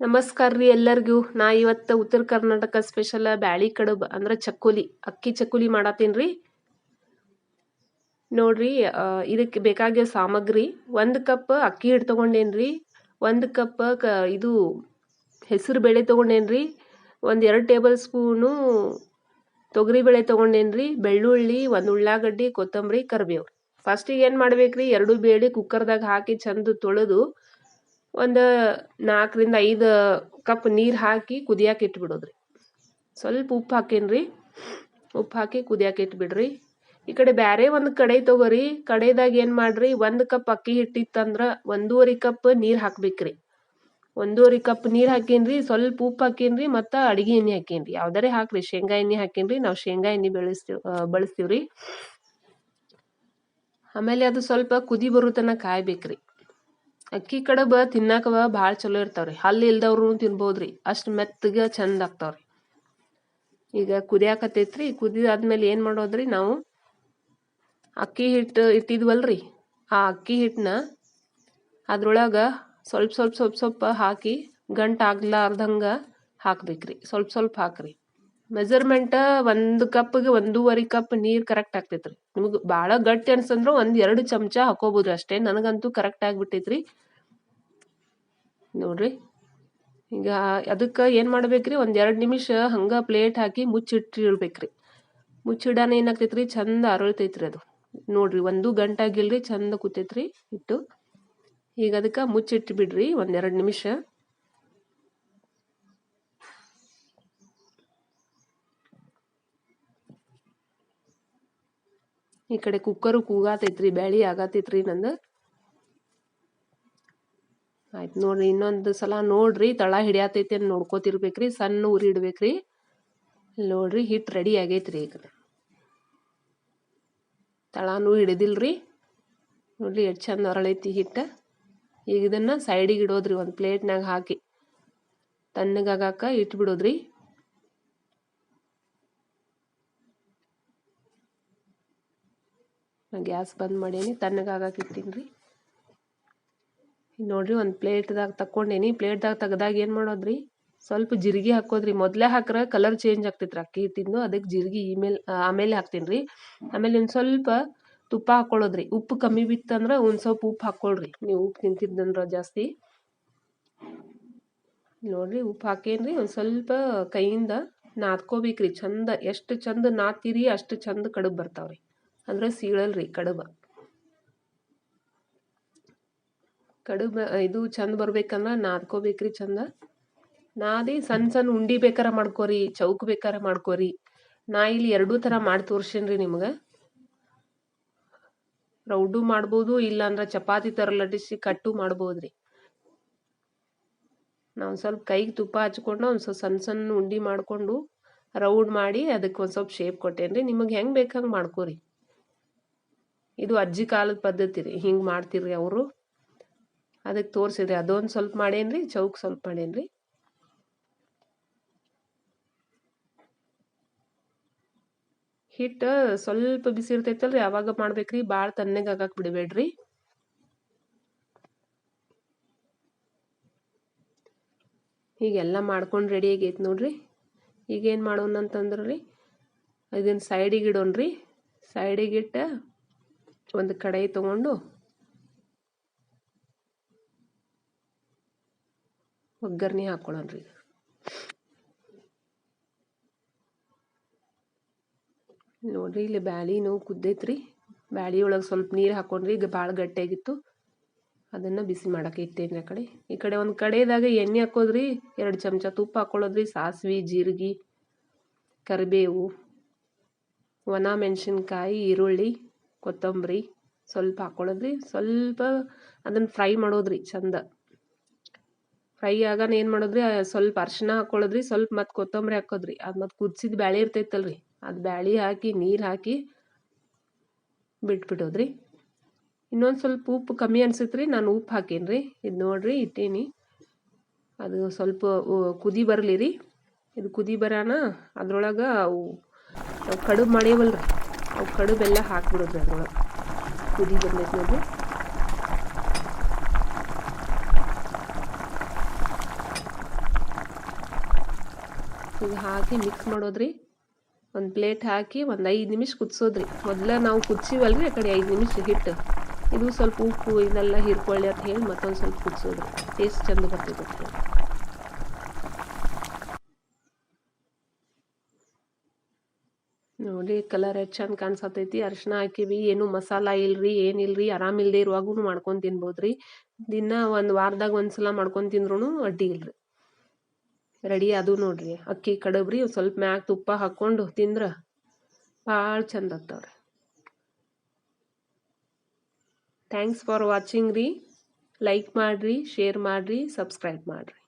ನಮಸ್ಕಾರ ರೀ ಎಲ್ಲರಿಗೂ. ನಾ ಇವತ್ತು ಉತ್ತರ ಕರ್ನಾಟಕ ಸ್ಪೆಷಲ್ ಬ್ಯಾಳಿ ಕಡುಬು ಅಂದ್ರೆ ಚಕ್ಕುಲಿ ಅಕ್ಕಿ ಚಕ್ಕುಲಿ ಮಾಡತ್ತೀನಿ. ನೋಡ್ರಿ, ಇದಕ್ಕೆ ಬೇಕಾಗಿರೋ ಸಾಮಗ್ರಿ 1 ಕಪ್ ಅಕ್ಕಿ ಹಿಟ್ಟು ತಗೊಂಡೇನ್ರಿ, 1 ಕಪ್ ಇದು ಹೆಸರು ಬೇಳೆ ತಗೊಂಡೇನ್ರಿ, 2 ಟೇಬಲ್ ಸ್ಪೂನು ತೊಗರಿ ಬೇಳೆ ತಗೊಂಡೇನ್ರಿ, ಬೆಳ್ಳುಳ್ಳಿ, 1 ಉಳ್ಳಾಗಡ್ಡಿ, ಕೊತ್ತಂಬರಿ, ಕರಿಬೇವು. ಫಸ್ಟಿಗೆ ಏನು ಮಾಡ್ಬೇಕ್ರಿ, 2 ಬೇಳೆ ಕುಕ್ಕರ್ದಾಗ ಹಾಕಿ ಚಂದ ತೊಳೆದು 4 ರಿಂದ 5 ಕಪ್ ನೀರು ಹಾಕಿ ಕುದಿಯಾಕ ಇಟ್ಬಿಡೋದ್ರಿ. ಸ್ವಲ್ಪ ಉಪ್ಪು ಹಾಕೇನ್ರಿ, ಉಪ್ಪು ಹಾಕಿ ಕುದಿಯಾಕ ಇಟ್ಬಿಡ್ರಿ. ಈ ಕಡೆ ಬ್ಯಾರೆ ಒಂದು ಕಡೆ ತಗೋರಿ. ಕಡೆದಾಗ ಏನು ಮಾಡ್ರಿ, 1 ಕಪ್ ಅಕ್ಕಿ ಹಿಟ್ಟಿತ್ತಂದ್ರ 1.5 ಕಪ್ ನೀರು ಹಾಕ್ಬೇಕ್ರಿ. 1.5 ಕಪ್ ನೀರು ಹಾಕೇನ್ರಿ, ಸ್ವಲ್ಪ ಉಪ್ಪು ಹಾಕೇನ್ರಿ, ಮತ್ತು ಅಡಿಗೆ ಎಣ್ಣೆ ಹಾಕೇನ್ರಿ. ಯಾವ್ದಾರೆ ಹಾಕ್ರಿ, ಶೇಂಗಾ ಎಣ್ಣೆ ಹಾಕೇನ್ರಿ. ನಾವು ಶೇಂಗಾ ಎಣ್ಣೆ ಬಳಸ್ತೀವ್ರಿ. ಆಮೇಲೆ ಅದು ಸ್ವಲ್ಪ ಕುದಿ ಬರೋ ತನಕ ಕಾಯ್ಬೇಕ್ರಿ. ಅಕ್ಕಿ ಕಡುಬು ತಿನ್ನಾಕ ಭಾಳ ಚಲೋ ಇರ್ತಾವ್ರಿ. ಹಲ್ಲು ಇಲ್ದವ್ರು ತಿನ್ಬೋದ್ರಿ, ಅಷ್ಟು ಮೆತ್ತಗೆ ಚಂದ ಆಗ್ತಾವ್ರಿ. ಈಗ ಕುದಿಯಾಕತ್ತೈತ್ರಿ. ಕುದಿದಾದ್ಮೇಲೆ ಏನು ಮಾಡೋದ್ರಿ, ನಾವು ಅಕ್ಕಿ ಹಿಟ್ಟು ಇಟ್ಟಿದ್ವಲ್ರಿ, ಆ ಅಕ್ಕಿ ಹಿಟ್ಟನ್ನ ಅದ್ರೊಳಗೆ ಸ್ವಲ್ಪ ಹಾಕಿ ಗಂಟಾಗ್ಲಾರ್ದಂಗೆ ಹಾಕ್ಬೇಕ್ರಿ. ಸ್ವಲ್ಪ ಹಾಕ್ರಿ. ಮೆಜರ್ಮೆಂಟ್ 1 ಕಪ್ಗೆ 1.5 ಕಪ್ ನೀರು ಕರೆಕ್ಟ್ ಆಗ್ತೈತ್ರಿ. ನಿಮ್ಗೆ ಭಾಳ ಗಟ್ಟಿ ಅನ್ಸಂದ್ರೆ 1-2 ಚಮಚ ಹಾಕೋಬೋದ್ರಿ ಅಷ್ಟೇ. ನನಗಂತೂ ಕರೆಕ್ಟ್ ಆಗಿಬಿಟ್ಟೈತ್ರಿ. ನೋಡ್ರಿ, ಈಗ ಅದಕ್ಕೆ ಏನು ಮಾಡ್ಬೇಕ್ರಿ, 1-2 ನಿಮಿಷ ಹಂಗೆ ಪ್ಲೇಟ್ ಹಾಕಿ ಮುಚ್ಚಿಟ್ಟಿರ್ಬೇಕ್ರಿ. ಮುಚ್ಚಿಡಾನ ಏನಾಗ್ತೈತ್ರಿ, ಚಂದ ಅರಳ್ತೈತ್ರಿ ಅದು. ನೋಡ್ರಿ, 1 ಗಂಟಾಗಿಲ್ರಿ, ಚಂದ ಕೂತೈತ್ರಿ ಹಿಟ್ಟು. ಈಗ ಅದಕ್ಕೆ ಮುಚ್ಚಿಟ್ಟು ಬಿಡ್ರಿ 1-2 ನಿಮಿಷ. ಈ ಕಡೆ ಕುಕ್ಕರು ಕೂಗಾತೈತ್ರಿ, ಬ್ಯಾಳಿ ಆಗತೈತ್ರಿ ನಂದು. ಆಯ್ತು ನೋಡ್ರಿ, ಇನ್ನೊಂದು ಸಲ ನೋಡ್ರಿ, ತಳ ಹಿಡಿಯಾತೈತಿ ಅಂತ ನೋಡ್ಕೋತಿರ್ಬೇಕ್ರಿ. ಸಣ್ಣ ಉರಿ ಇಡ್ಬೇಕ್ರಿ. ನೋಡ್ರಿ, ಹಿಟ್ಟು ರೆಡಿ ಆಗೈತ್ರಿ. ಈಗ ತಳನೂ ಹಿಡಿದಿಲ್ರಿ. ನೋಡ್ರಿ ಎಷ್ಟು ಚಂದ ಅರಳೈತಿ ಹಿಟ್ಟು. ಈಗ ಇದನ್ನ ಸೈಡಿಗೆ ಇಡೋದ್ರಿ, ಒಂದು ಪ್ಲೇಟ್ನಾಗ ಹಾಕಿ ತಣ್ಣಗಾಗಾಕ ಇಟ್ಬಿಡೋದ್ರಿ. ನಾ ಗ್ಯಾಸ್ ಬಂದ್ ಮಾಡೇನಿ, ತಣ್ಣಗಾಗಾಕ ಇಟ್ಟೀನಿ. ನೋಡ್ರಿ, ಒಂದು ಪ್ಲೇಟ್ದಾಗ ತಕ್ಕೊಂಡೇನಿ. ಪ್ಲೇಟ್ದಾಗ ತೆಗ್ದಾಗ ಏನು ಮಾಡೋದ್ರಿ, ಸ್ವಲ್ಪ ಜೀರಿಗೆ ಹಾಕೋದ್ರಿ. ಮೊದಲೇ ಹಾಕ್ರೆ ಕಲರ್ ಚೇಂಜ್ ಆಗ್ತೈತ್ರಿ ಅಕ್ಕಿ ಹಿಟ್ಟಿಂದು. ಅದಕ್ಕೆ ಜೀರಿಗೆ ಆಮೇಲೆ ಹಾಕ್ತೀನಿ ರೀ. ಆಮೇಲೆ ಒಂದು ಸ್ವಲ್ಪ ತುಪ್ಪ ಹಾಕೊಳ್ಳೋದ್ರಿ. ಉಪ್ಪು ಕಮ್ಮಿ ಬಿತ್ತಂದ್ರೆ ಒಂದು ಸ್ವಲ್ಪ ಉಪ್ಪು ಹಾಕ್ಕೊಳ್ರಿ, ನೀವು ಉಪ್ಪು ತಿಂತಿದ್ದಂದ್ರೆ ಜಾಸ್ತಿ. ನೋಡ್ರಿ, ಉಪ್ಪು ಹಾಕೇನ್ರಿ. ಒಂದು ಸ್ವಲ್ಪ ಕೈಯಿಂದ ನಾದ್ಕೋಬೇಕ್ರಿ ಚಂದ. ಎಷ್ಟು ಚಂದ ನಾದ್ತೀರಿ ಅಷ್ಟು ಚಂದ ಕಡುಬು ಬರ್ತಾವ್ರಿ. ಅಂದ್ರೆ ಸೀಳಲ್ರಿ ಕಡುಬು. ಇದು ಚಂದ ಬರ್ಬೇಕಂದ್ರೆ ನಾದ್ಕೋಬೇಕ್ರಿ ಚಂದ. ನಾದಿ ಸಣ್ಣ ಉಂಡಿ ಬೇಕಾರ ಮಾಡ್ಕೋರಿ, ಚೌಕ್ ಬೇಕಾರ ಮಾಡ್ಕೋರಿ. ನಾ ಇಲ್ಲಿ 2 ಥರ ಮಾಡಿ ತೋರ್ಸೇನ್ರಿ ನಿಮ್ಗೆ. ರೌಂಡು ಮಾಡ್ಬೋದು, ಇಲ್ಲಾಂದ್ರೆ ಚಪಾತಿ ಥರ ಲಟ್ಟಿಸಿ ಕಟ್ಟು ಮಾಡ್ಬೋದ್ರಿ. ನಾವು ಸ್ವಲ್ಪ ಕೈಗೆ ತುಪ್ಪ ಹಚ್ಕೊಂಡು ಒಂದು ಸ್ವಲ್ಪ ಸಣ್ಣ ಉಂಡಿ ಮಾಡಿಕೊಂಡು ರೌಂಡ್ ಮಾಡಿ ಅದಕ್ಕೆ ಒಂದು ಸ್ವಲ್ಪ ಶೇಪ್ ಕೊಟ್ಟೇನ್ರಿ. ನಿಮಗೆ ಹೆಂಗೆ ಬೇಕಂಗೆ ಮಾಡ್ಕೋರಿ. ಇದು ಅಜ್ಜಿ ಕಾಲದ ಪದ್ಧತಿ ರೀ, ಹಿಂಗೆ ಮಾಡ್ತಿರ್ರಿ ಅವರು. ಅದಕ್ಕೆ ತೋರಿಸಿದ್ರಿ. ಅದೊಂದು ಸ್ವಲ್ಪ ಮಾಡೇನ್ರಿ, ಚೌಕ್ ಸ್ವಲ್ಪ ಮಾಡೇನ್ರಿ. ಹಿಟ್ಟು ಸ್ವಲ್ಪ ಬಿಸಿ ಇರ್ತೈತಲ್ರಿ, ಅವಾಗ ಮಾಡ್ಬೇಕ್ರಿ. ಭಾಳ ತಣ್ಣಗಾಗಕ್ಕೆ ಬಿಡಬೇಡ್ರಿ. ಹೀಗೆಲ್ಲ ಮಾಡ್ಕೊಂಡು ರೆಡಿ ಆಗೈತೆ ನೋಡ್ರಿ. ಈಗೇನು ಮಾಡೋಣ ಅಂತಂದ್ರಿ, ಇದನ್ನು ಸೈಡಿಗೆ ಇಡೋಣ್ರಿ. ಸೈಡಿಗಿಟ್ಟು ಒಂದು ಕಡಾಯಿ ತೊಗೊಂಡು ಒಗ್ಗರಣೆ ಹಾಕೊಳ್ಳೋಣ್ರಿ. ನೋಡ್ರಿ, ಇಲ್ಲಿ ಬ್ಯಾಳಿನೂ ಕುದ್ದೈತ್ರಿ. ಬ್ಯಾಳಿ ಒಳಗೆ ಸ್ವಲ್ಪ ನೀರು ಹಾಕೊಂಡ್ರಿ. ಈಗ ಭಾಳ ಗಟ್ಟಿಯಾಗಿತ್ತು, ಅದನ್ನು ಬಿಸಿ ಮಾಡಕ್ಕೆ ಇಟ್ಟೇನ್ರಿ ಆ ಕಡೆ. ಈ ಕಡೆ ಒಂದು ಕಡೆದಾಗ ಎಣ್ಣೆ ಹಾಕೋದ್ರಿ, 2 ಚಮಚ ತುಪ್ಪ ಹಾಕೊಳ್ಳೋದ್ರಿ. ಸಾಸಿವೆ, ಜೀರಿಗೆ, ಕರಿಬೇವು, ಒಣ ಮೆಣಸಿನ್ಕಾಯಿ, ಈರುಳ್ಳಿ, ಕೊತ್ತಂಬರಿ ಸ್ವಲ್ಪ ಹಾಕೊಳ್ಳೋದ್ರಿ. ಸ್ವಲ್ಪ ಅದನ್ನು ಫ್ರೈ ಮಾಡೋದ್ರಿ ಚಂದ. ಫ್ರೈ ಆಗಾನ ಏನು ಮಾಡೋದ್ರಿ, ಸ್ವಲ್ಪ ಅರ್ಶಿನ ಹಾಕೊಳ್ಳೋದ್ರಿ. ಸ್ವಲ್ಪ ಮತ್ತು ಕೊತ್ತಂಬರಿ ಹಾಕೋದ್ರಿ. ಅದು ಮತ್ತು ಕುದಿಸಿದ ಬ್ಯಾಳಿ ಇರ್ತೈತಲ್ರಿ, ಅದು ಬ್ಯಾಳಿ ಹಾಕಿ ನೀರು ಹಾಕಿ ಬಿಟ್ಬಿಡೋದ್ರಿ. ಇನ್ನೊಂದು ಸ್ವಲ್ಪ ಉಪ್ಪು ಕಮ್ಮಿ ಅನ್ಸತ್ರಿ, ನಾನು ಉಪ್ಪು ಹಾಕೇನ್ರಿ. ಇದು ನೋಡ್ರಿ, ಇಟ್ಟೇನಿ. ಅದು ಸ್ವಲ್ಪ ಕುದಿ ಬರಲಿ ರೀ. ಇದು ಕುದಿ ಬರಾನ ಅದ್ರೊಳಗೆ ಅವು ಕಡುಬು ಮಾಡೇವಲ್ರಿ, ಅವು ಕಡುಬೆಲ್ಲ ಹಾಕ್ಬಿಡೋದ್ರಿ ಅದ್ರೊಳಗೆ. ಕುದಿ ಬಂದೈತೆ ನೋಡ್ರಿ. ಈಗ ಹಾಕಿ ಮಿಕ್ಸ್ ಮಾಡೋದ್ರಿ. ಒಂದು ಪ್ಲೇಟ್ ಹಾಕಿ ಒಂದು 5 ನಿಮಿಷ ಕುದಿಸೋದ್ರಿ. ಮೊದಲ ನಾವು ಕುದಿಸಿವಲ್ರಿ ಆ ಕಡೆ 5 ನಿಮಿಷ ಹಿಟ್ಟು, ಇದು ಸ್ವಲ್ಪ ಉಪ್ಪು ಇದೆಲ್ಲ ಹೀರ್ಕೊಳ್ಳಿ ಅಂತ ಹೇಳಿ ಮತ್ತೊಂದು ಸ್ವಲ್ಪ ಕುದಿಸೋದ್ರಿ. ಟೇಸ್ಟ್ ಚಂದ ಬರ್ತೈತೆ ಅಂತ ಹೇಳಿ. ನೋಡಿ ಕಲರ್ ಎಷ್ಟು ಚಂದ ಕಾಣಿಸತೈತಿ. ಅರಿಶಿನ ಹಾಕಿವಿ, ಏನು ಮಸಾಲ ಇಲ್ರಿ, ಏನಿಲ್ರಿ. ಆರಾಮಿಲ್ದೇ ಇರುವಾಗೂ ಮಾಡ್ಕೊಂಡು ತಿನ್ಬೋದ್ರಿ. ದಿನ ಒಂದು ವಾರದಾಗ ಒಂದ್ಸಲ ಮಾಡ್ಕೊಂಡು ತಿಂದ್ರೂ ಅಡ್ಡಿ ಇಲ್ರಿ. ರೆಡಿ ಅದು ನೋಡ್ರಿ. ಅಕ್ಕಿ ಕಡಬ್ರಿ ಸ್ವಲ್ಪ ಮ್ಯಾಗ ತುಪ್ಪ ಹಾಕ್ಕೊಂಡು ತಿಂದ್ರೆ ಭಾಳ ಚಂದ ಆಗ್ತಾವ್ರಿ. ಥ್ಯಾಂಕ್ಸ್ ಫಾರ್ ವಾಚಿಂಗ್ ರೀ. ಲೈಕ್ ಮಾಡಿರಿ, ಶೇರ್ ಮಾಡಿರಿ, ಸಬ್ಸ್ಕ್ರೈಬ್ ಮಾಡಿರಿ.